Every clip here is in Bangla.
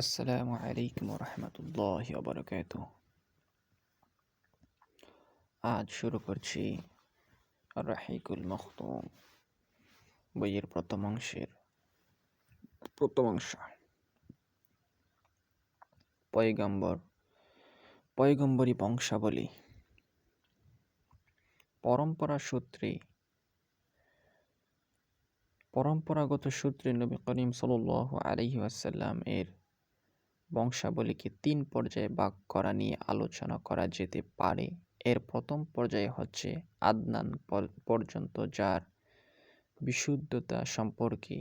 আসসালামু আলাইকুম রহমতুল্লাহ বারকাত। আজ শুরু করছি রাহিকুল মখতুম বইয়ের প্রথম অংশ পয়গম্বরী বংশাবলী। পরম্পরাগত সূত্রে নবী করিম সাল্লাল্লাহু আলাইহি ওয়াসাল্লাম এর বংশাবলীকে ৩ পর্যায়ে ভাগ করা নিয়ে আলোচনা করা যেতে পারে। এর প্রথম পর্যায় হচ্ছে আদনান পর্যন্ত, যার বিশুদ্ধতা সম্পর্কে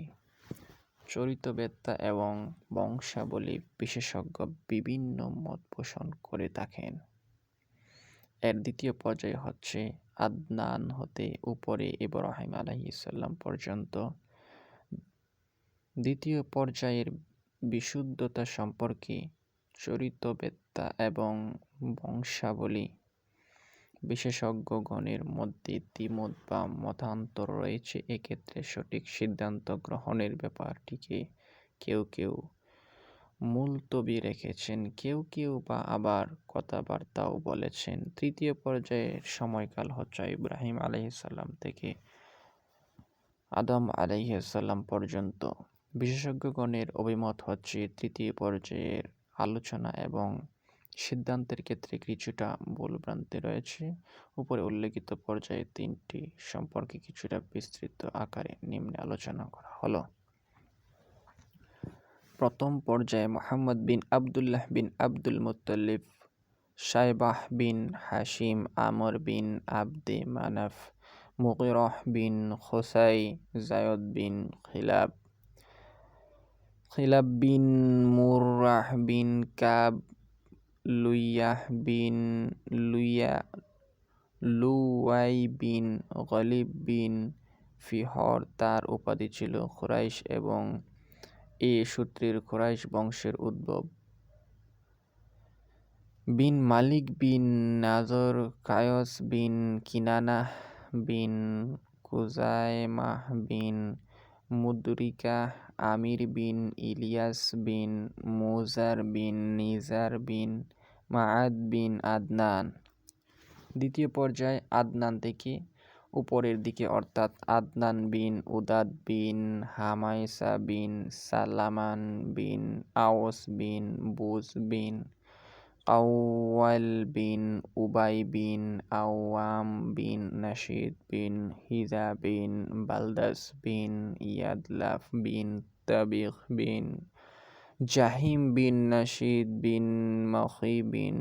চরিত্রবেত্তা এবং বংশাবলী বিশেষজ্ঞ বিভিন্ন মত পোষণ করে থাকেন। এর দ্বিতীয় পর্যায় হচ্ছে আদনান হতে উপরে ইব্রাহিম আলাইহিস সালাম পর্যন্ত। দ্বিতীয় পর্যায়ের বিশুদ্ধতা সম্পর্কে চরিত্রবেত্তা এবং বংশাবলী বিশেষজ্ঞগণের মধ্যে দ্বিমত বা মতান্তর রয়েছে। এক্ষেত্রে সঠিক সিদ্ধান্ত গ্রহণের ব্যাপারটিকে কেউ কেউ মুলতবি রেখেছেন, কেউ কেউ বা আবার কথাবার্তাও বলেছেন। তৃতীয় পর্যায়ের সময়কাল হচ্ছে ইব্রাহিম আলাইহিস সালাম থেকে আদম আলাইহিস সালাম পর্যন্ত। বিশেষজ্ঞগণের অভিমত হচ্ছে তৃতীয় পর্যায়ের আলোচনা এবং সিদ্ধান্তের ক্ষেত্রে কিছুটা ভুলভ্রান্তি রয়েছে। উপরে উল্লেখিত পর্যায়ে 3টি সম্পর্কে কিছুটা বিস্তৃত আকারে নিম্নে আলোচনা করা হলো। প্রথম পর্যায়ে মুহাম্মদ বিন আবদুল্লাহ বিন আব্দুল মুত্তালিব, শায়বাহ বিন হাশিম, আমর বিন আবদে মানাফ, মুগিরাহ বিন খুসাই, যায়েদ বিন খিলাব বিন মুররাহ বিন কাব, লুয়াই বিন গলিব বিন ফিহর, তার উপাধি ছিল কুরাইশ এবং এ সূত্রের কুরাইশ বংশের উদ্ভব, বিন মালিক বিন নাজর, কায়স বিন কিনানাহ বিন কুজায়মাহ বিন মুদরিকাহ, আমির বিন ইলিয়াস বিন মুজার বিন নিজার বিন মাআদ বিন আদনান। দ্বিতীয় পর্যায়ে আদনান থেকে উপরের দিকে অর্থাৎ আদনান বিন উদাদ বিন হামাইসা বিন সালামান বিন আওস বিন বুজ বিন কাওয়াল বিন উবাই বিন আওয়াম বিন নাশিদ বিন হিজা বিন বালদাস বিন ইয়াদলাফ বিন তাবিখ বিন জাহিম বিন নাশিদ বিন মখি বিন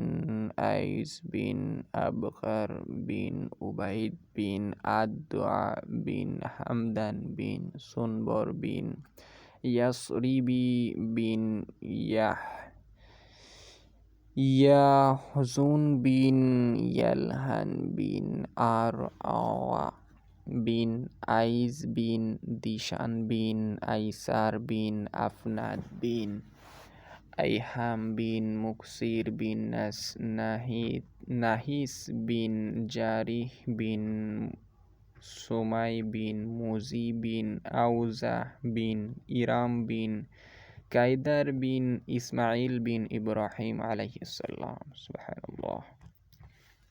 আইজ বিন আবকার বিন উবাইদ বিন আদ-দুআ বিন হামদান বিন সুনবর বিন ইয়াসরিবি বিন ইয়াহজুন বিন ইয়ালহান বিন আরআওয়া বিন আইজ বিন দিশান বিন আইসার বিন আফনাদ বিন আইহাম বিন মুকসির বিন নাহিস বিন জারিহ বিন সুমাই বিন মুজি বিন আউজাহ বিন ইরাম বিন কায়দার বিন ইসমাইল বিন ইব্রাহিম আলাইহিস সালাম। সুবহানাল্লাহ।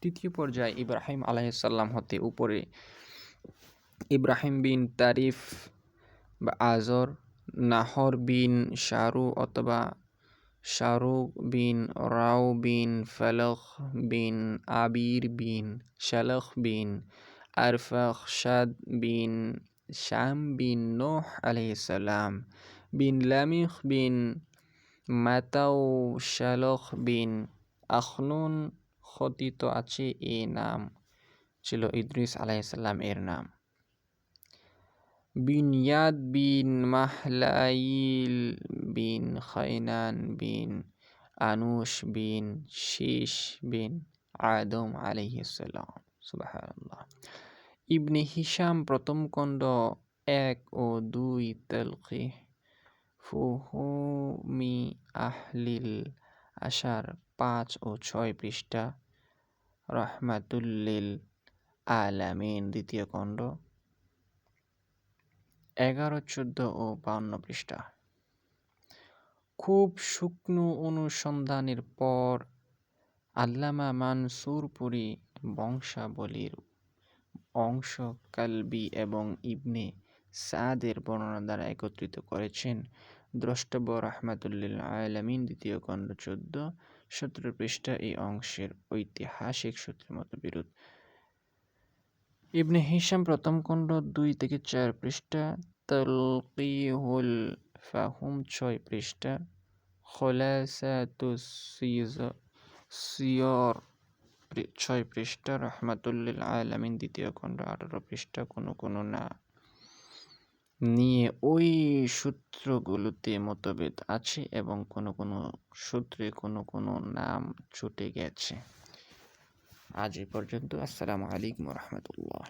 তৃতীয় পর্যায়ে ইব্রাহিম আলাইহিস সালাম হতে উপরে ইব্রাহিম বিন তারিফ বা আজর, নাহর বিন শারু অথবা শারুক বিন রাও বিন ফালখ বিন আবির বিন শালখ বিন আরফাখশাদ বিন শাম বিন নূহ আলাইহিস সালাম বিন লামিখ বিন মাতাও শালখ বিন আখনুন। খতিত আছে এ নাম ছিল ইদ্রিস আলাইহিস সালাম এর নাম। বিন ইয়াদ বিন মাহলাইল বিন খাইনান বিন আনুশ বিন শীশ বিন আদম আলাইহিস সালাম। সুবহানাল্লাহ। ইবনে হিশাম প্রথম খণ্ড 1 ও 2, তালকিহ ফুহুমি আহলিল আশার 5 ও 6 পৃষ্ঠা, রাহমাতুল লিল আলামিন দ্বিতীয় খণ্ড 11, 14 ও 52 পৃষ্ঠা। খুব সূক্ষ্ম অনুসন্ধানের পর আল্লামা মানসুরপুরী বংশাবলীর অংশ কালবি এবং ইবনে সাদের বর্ণনা দ্বারা একত্রিত করেছেন। দ্রষ্টব্য রাহমাতুল্লিল আলামিন, দ্বিতীয় খণ্ড ১৪-১৭ পৃষ্ঠা। এই অংশের ঐতিহাসিক সূত্রের মতবিরোধ। ইবনে হিশাম প্রথম খণ্ড ২-৪ পৃষ্ঠা, তালকিহুল ফাহুম ৬ পৃষ্ঠা, খোলাসাতুস সিয়র ৬ পৃষ্ঠা, রাহমাতুল্লিল আলামিন দ্বিতীয় খণ্ড ১৮ পৃষ্ঠা। কোনো না নিয়ে ওই সূত্রগুলোতে মতভেদ আছে এবং কোনো সূত্রে কোনো নাম ছুটে গেছে। আজ এই পর্যন্ত। আসসালামু আলাইকুম ওয়া রাহমাতুল্লাহ।